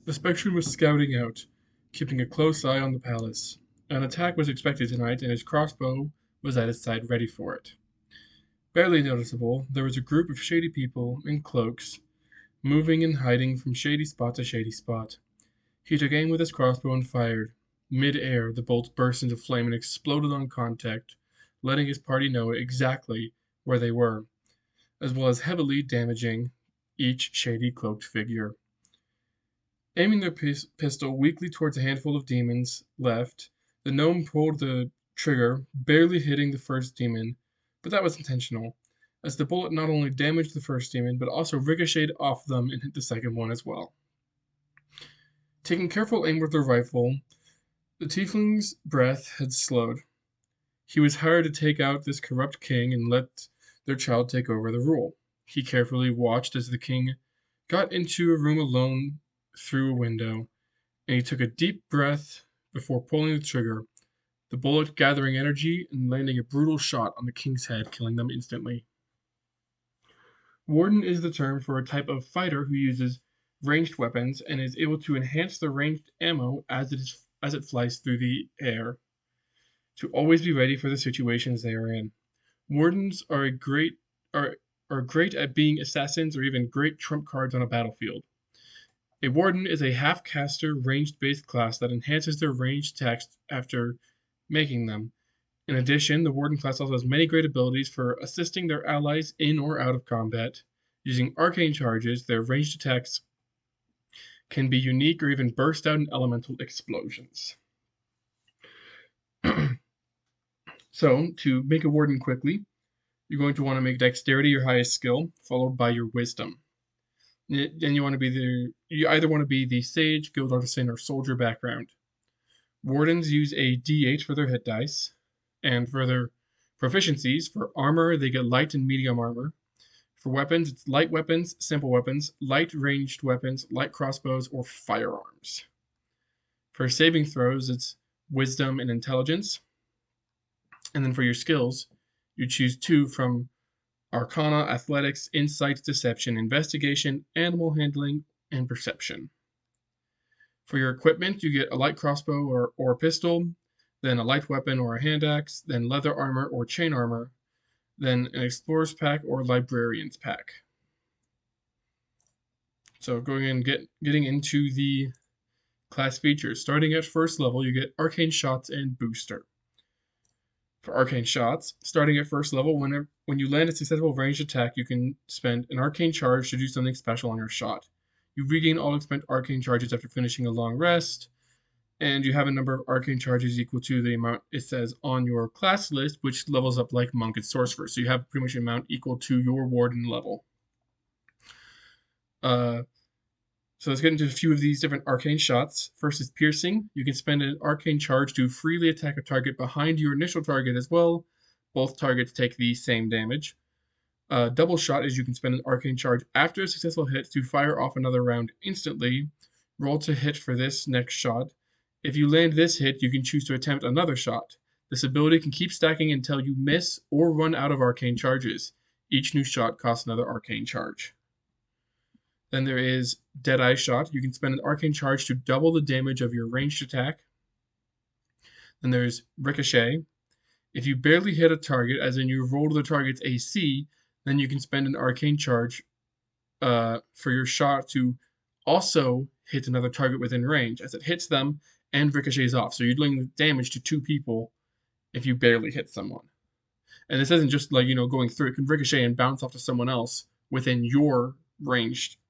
The Spectrum was scouting out, keeping a close eye on the palace. An attack was expected tonight, and his crossbow was at his side ready for it. Barely noticeable, there was a group of shady people in cloaks, moving and hiding from shady spot to shady spot. He took aim with his crossbow and fired. Mid-air, the bolt burst into flame and exploded on contact, letting his party know exactly where they were, as well as heavily damaging each shady cloaked figure. Aiming their pistol weakly towards a handful of demons left, the gnome pulled the trigger, barely hitting the first demon, but that was intentional, as the bullet not only damaged the first demon, but also ricocheted off them and hit the second one as well. Taking careful aim with their rifle, the tiefling's breath had slowed. He was hired to take out this corrupt king and let their child take over the rule. He carefully watched as the king got into a room alone through a window, and he took a deep breath before pulling the trigger, the bullet gathering energy and landing a brutal shot on the king's head, killing them instantly. Warden is the term for a type of fighter who uses ranged weapons and is able to enhance the ranged ammo as it flies through the air, to always be ready for the situations they are in. Wardens are great at being assassins or even great trump cards on a battlefield. A Warden is a half-caster ranged-based class that enhances their ranged attacks after making them. In addition, the Warden class also has many great abilities for assisting their allies in or out of combat. Using arcane charges, their ranged attacks can be unique or even burst out in elemental explosions. So, to make a Warden quickly, you're going to want to make Dexterity your highest skill, followed by your Wisdom. Then you either want to be the Sage, Guild Artisan, or Soldier background. Wardens use a D8 for their hit dice, and for their proficiencies, for armor, they get light and medium armor. For weapons, it's light weapons, simple weapons, light ranged weapons, light crossbows, or firearms. For saving throws, it's wisdom and intelligence. And then for your skills, you choose 2 from Arcana, Athletics, Insight, Deception, Investigation, Animal Handling, and Perception. For your equipment, you get a light crossbow or a pistol, then a light weapon or a hand axe, then leather armor or chain armor, then an explorer's pack or librarian's pack. So going and getting into the class features. Starting at first level, you get arcane shots and booster. For arcane shots, starting at first level, when you land a successful ranged attack, you can spend an arcane charge to do something special on your shot. You regain all spent arcane charges after finishing a long rest, and you have a number of arcane charges equal to the amount it says on your class list, which levels up like monk and sorcerer. So you have pretty much an amount equal to your warden level. So let's get into a few of these different arcane shots. First is piercing. You can spend an arcane charge to freely attack a target behind your initial target as well. Both targets take the same damage. Double shot is you can spend an arcane charge after a successful hit to fire off another round instantly. Roll to hit for this next shot. If you land this hit, you can choose to attempt another shot. This ability can keep stacking until you miss or run out of arcane charges. Each new shot costs another arcane charge. Then there is Deadeye Shot. You can spend an arcane charge to double the damage of your ranged attack. Then there's Ricochet. If you barely hit a target, as in you roll to the target's AC, then you can spend an arcane charge for your shot to also hit another target within range, as it hits them and ricochets off. So you're doing damage to 2 people if you barely hit someone. And this isn't just like, going through. It can ricochet and bounce off to someone else within your range.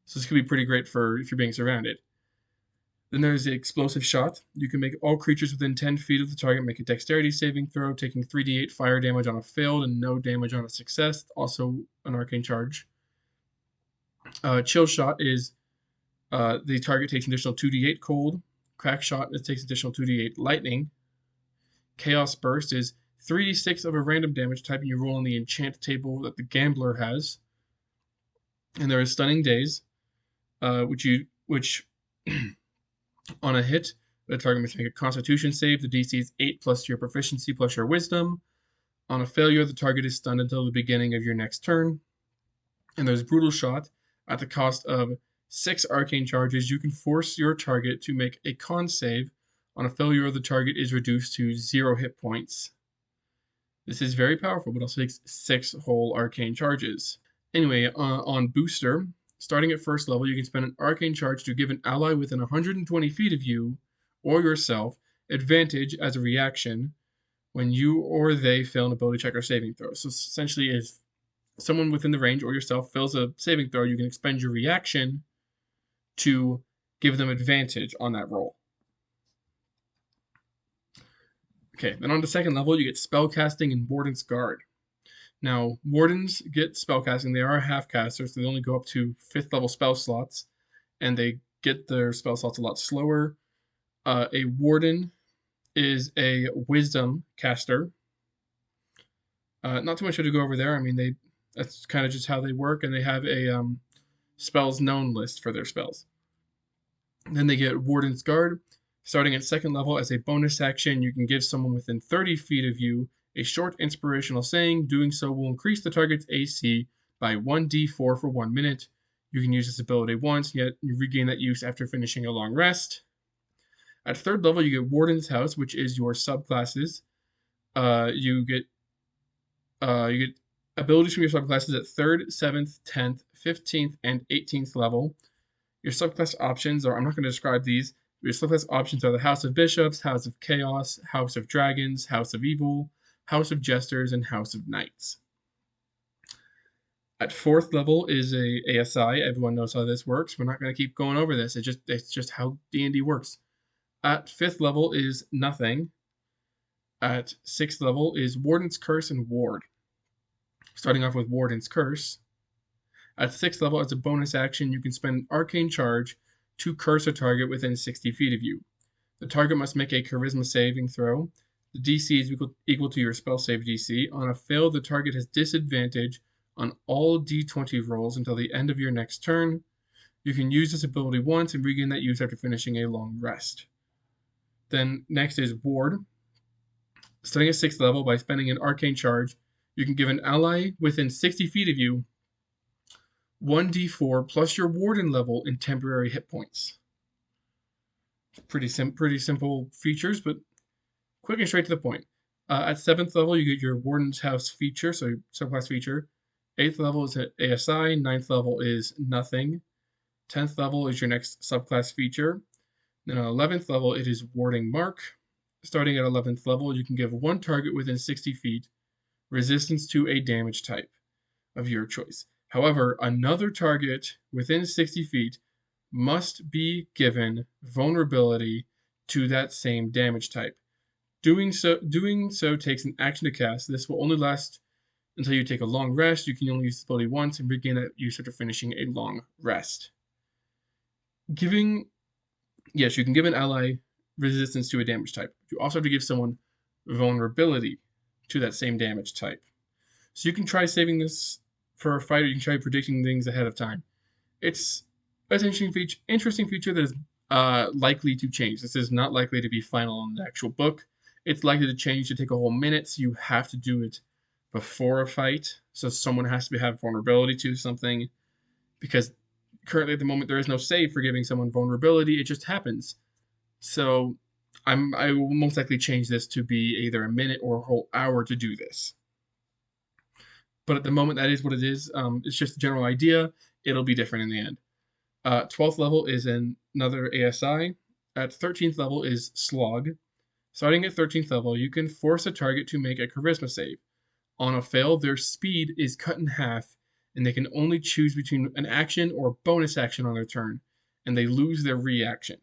So this could be pretty great for if you're being surrounded. Then there's the explosive shot. You can make all creatures within 10 feet of the target make a dexterity saving throw, taking 3d8 fire damage on a failed and no damage on a success. Also an arcane charge. Chill shot is the target takes an additional 2d8 cold. Crack shot takes additional 2d8 lightning. Chaos burst is 3d6 of a random damage type, and you roll on the enchant table that the gambler has. And there is stunning daze, which on a hit, the target must make a Constitution save. The DC is 8 plus your proficiency plus your wisdom. On a failure, the target is stunned until the beginning of your next turn. And there's brutal shot at the cost of 6 arcane charges, you can force your target to make a con save. On a failure, the target is reduced to 0 hit points. This is very powerful, but also takes 6 whole arcane charges. Anyway, on Booster, starting at first level, you can spend an arcane charge to give an ally within 120 feet of you or yourself advantage as a reaction when you or they fail an ability check or saving throw. So essentially, if someone within the range or yourself fails a saving throw, you can expend your reaction to give them advantage on that roll. Okay, then on the second level, you get Spellcasting and Warden's Guard. Now, Wardens get Spellcasting. They are half casters, so they only go up to 5th level spell slots, and they get their spell slots a lot slower. A Warden is a Wisdom caster. Not too much to go over there. I mean, that's kind of just how they work, and they have a spells known list for their spells. Then they get Warden's Guard. Starting at second level, as a bonus action, you can give someone within 30 feet of you a short inspirational saying. Doing so will increase the target's AC by 1d4 for 1 minute. You can use this ability once, yet you regain that use after finishing a long rest. At third level, you get Warden's House, which is your subclasses. You get abilities from your subclasses at 3rd, 7th, 10th, 15th, and 18th level. Your subclass options are, I'm not going to describe these. Your subclass options are the House of Bishops, House of Chaos, House of Dragons, House of Evil, House of Jesters, and House of Knights. At 4th level is a ASI. Everyone knows how this works. We're not going to keep going over this. It's just how D&D works. At 5th level is Nothing. At 6th level is Warden's Curse and Ward. Starting off with Warden's Curse. At 6th level, as a bonus action, you can spend an arcane charge to curse a target within 60 feet of you. The target must make a charisma saving throw. The DC is equal to your spell save DC. On a fail, the target has disadvantage on all d20 rolls until the end of your next turn. You can use this ability once and regain that use after finishing a long rest. Then next is Ward. Starting at 6th level, by spending an arcane charge, you can give an ally within 60 feet of you 1d4 plus your Warden level in temporary hit points. Pretty simple features, but quick and straight to the point. At 7th level, you get your Warden's House feature, so subclass feature. 8th level is ASI. 9th level is Nothing. 10th level is your next subclass feature. Then on 11th level, it is Warding Mark. Starting at 11th level, you can give one target within 60 feet resistance to a damage type of your choice. However, another target within 60 feet must be given vulnerability to that same damage type. Doing so takes an action to cast. This will only last until you take a long rest. You can only use this ability once and regain that use after finishing a long rest. Yes, you can give an ally resistance to a damage type. You also have to give someone vulnerability to that same damage type. So you can try saving this for a fight, or you can try predicting things ahead of time. It's an interesting feature that is likely to change. This is not likely to be final in the actual book. It's likely to change to take a whole minute, so you have to do it before a fight. So someone has to have vulnerability to something, because currently at the moment there is no save for giving someone vulnerability. It just happens. So I will most likely change this to be either a minute or a whole hour to do this. But at the moment, that is what it is. It's just a general idea. It'll be different in the end. 12th level is another ASI. At 13th level is Slog. Starting at 13th level, you can force a target to make a charisma save. On a fail, their speed is cut in half, and they can only choose between an action or bonus action on their turn, and they lose their reaction.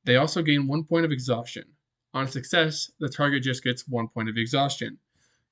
They also gain 1 point of exhaustion. On success, the target just gets 1 point of exhaustion.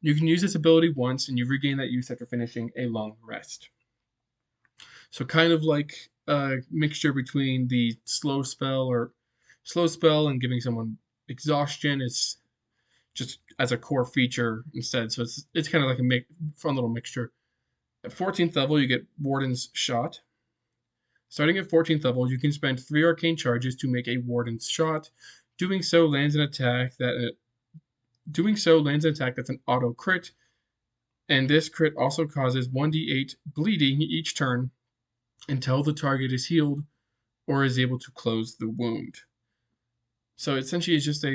You can use this ability once, and you regain that use after finishing a long rest. So kind of like a mixture between the slow spell and giving someone exhaustion is just as a core feature instead. So it's kind of like a fun little mixture. At 14th level, you get Warden's Shot. Starting at 14th level, you can spend 3 arcane charges to make a Warden's Shot. Doing so lands an attack that's an auto crit, and this crit also causes 1d8 bleeding each turn until the target is healed or is able to close the wound. So essentially, it's just a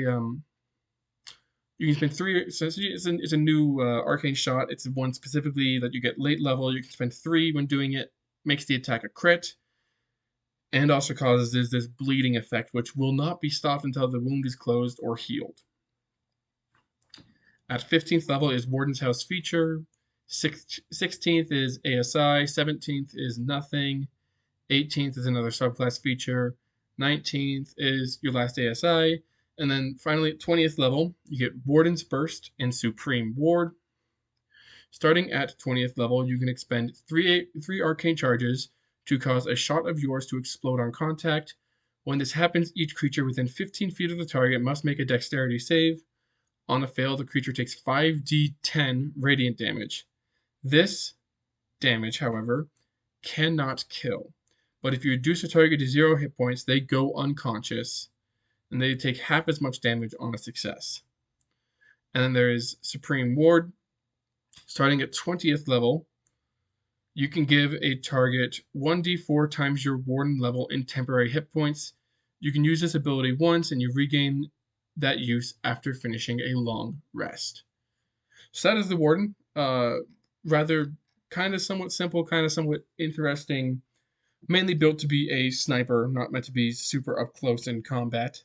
you can spend 3. So it's a new arcane shot. It's one specifically that you get late level. You can spend 3 when doing it. Makes the attack a crit, and also causes this bleeding effect, which will not be stopped until the wound is closed or healed. At 15th level is Warden's House feature. 16th is ASI. 17th is nothing. 18th is another subclass feature. 19th is your last ASI. And then finally, at 20th level, you get Warden's Burst and Supreme Ward. Starting at 20th level, you can expend 3 arcane charges to cause a shot of yours to explode on contact. When this happens, each creature within 15 feet of the target must make a dexterity save. On a fail, the creature takes 5d10 radiant damage. This damage, however, cannot kill. But if you reduce a target to 0 hit points, they go unconscious, and they take half as much damage on a success. And then there is Supreme Ward. Starting at 20th level, you can give a target 1d4 times your Warden level in temporary hit points. You can use this ability once, and you regain that use after finishing a long rest. So that is the Warden. Rather kind of somewhat simple, kind of somewhat interesting. Mainly built to be a sniper, not meant to be super up close in combat.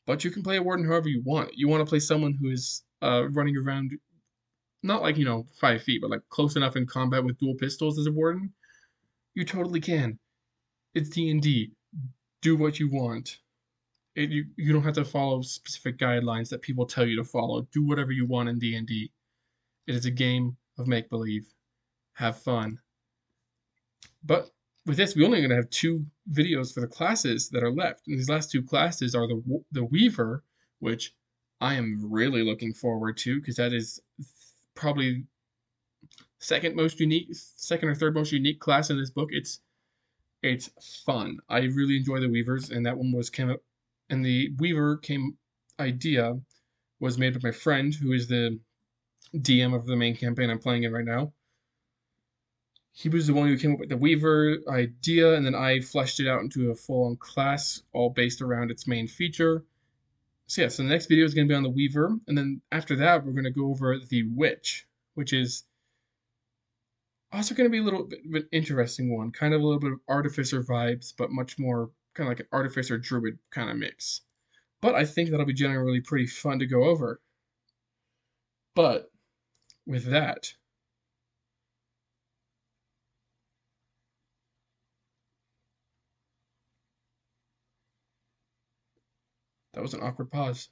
But you can play a Warden however you want. You want to play someone who is running around, not like, 5 feet, but like close enough in combat with dual pistols as a Warden. You totally can. It's D&D. Do what you want. You don't have to follow specific guidelines that people tell you to follow. Do whatever you want in D&D. It is a game of make-believe. Have fun. But with this, we're only going to have 2 videos for the classes that are left. And these last 2 classes are the Weaver, which I am really looking forward to, because that is probably second or third most unique class in this book. It's fun. I really enjoy the Weavers, and that one and the Weaver idea was made by my friend, who is the DM of the main campaign I'm playing in right now. He was the one who came up with the Weaver idea, and then I fleshed it out into a full-on class, all based around its main feature. So yeah, so the next video is going to be on the Weaver, and then after that, we're going to go over the Witch, which is also going to be a little bit of an interesting one, kind of a little bit of Artificer vibes, but much more kind of like an Artificer Druid kind of mix. But I think that'll be generally pretty fun to go over. But with that, that was an awkward pause.